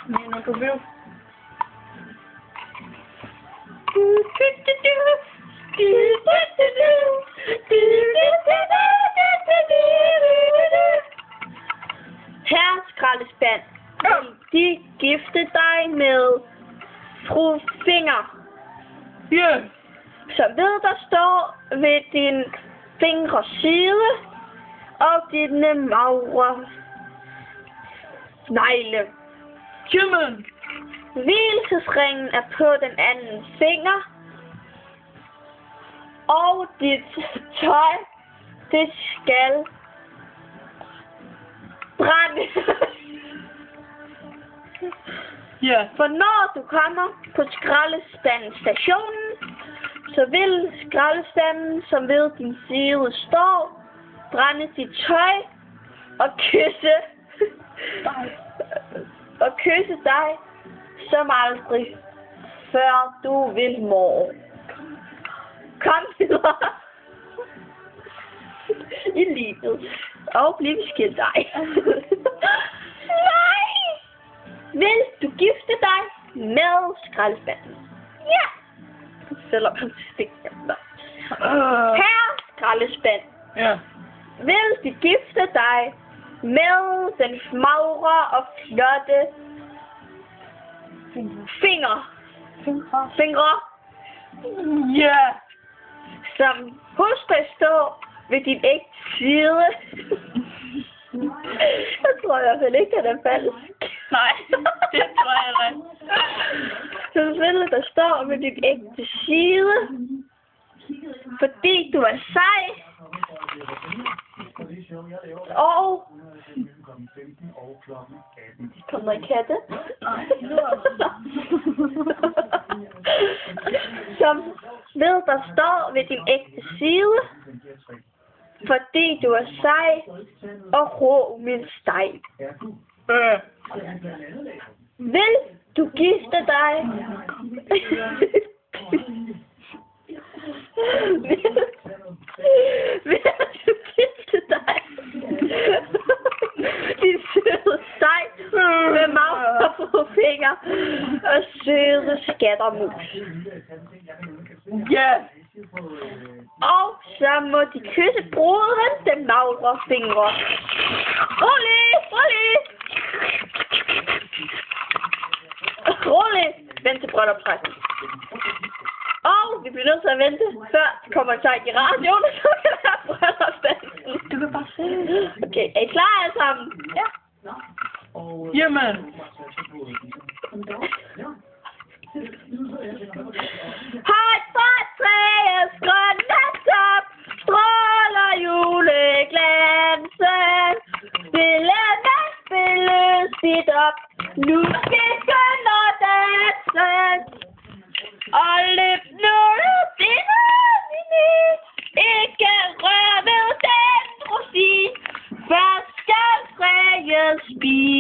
Men på bil. Herre skraldespand, de gifte dig med fru Finger. Ja. Så ved der står ved din fingre side og dine magre negle. Jamen. Hvilesesringen er på den anden finger, og dit tøj, det skal brænde. Ja. For når du kommer på skraldespandstationen, så vil skraldespanden, som ved din side står, brænde dit tøj og kysse dig som aldrig, før du vil morgen. Kom videre i livet og bliv skilt dig. Nej! Vil du gifte dig med skraldespanden? Ja! Selvom han stikker dig. Herre skraldespand. Ja. Vil du gifte dig med den magre og flotte fingre, Ja. som hos står ved din ægte side? Jeg tror i hvert fald ikke, at den er falsk. Nej, det tror jeg ikke. Så vil der står ved din ægte side, fordi du er sej. Og kommer i katte. Som ved der står ved din ægte side, fordi du er sej og rå min steg. Vil du gifte dig? Vil du gifte dig? Din søde steg med magre på fingre og søde skattermus. Ja. Og så må de kysse broderen den magre fingre. Rolig! Vent til bryllupsrejsen. Og vi bliver nødt til at vente, før det kommer en sang i radioen, så kan der være bryllupsdansen. Du kan bare se. Okay, er I klar alle sammen? Ja. Jamen. Højt fra træets grønne top, stråler juleglansen. Spillene spilles dit op, nu begynder dansen. Og løb nu dine ikke rør ved den rosin, først skal træet spise.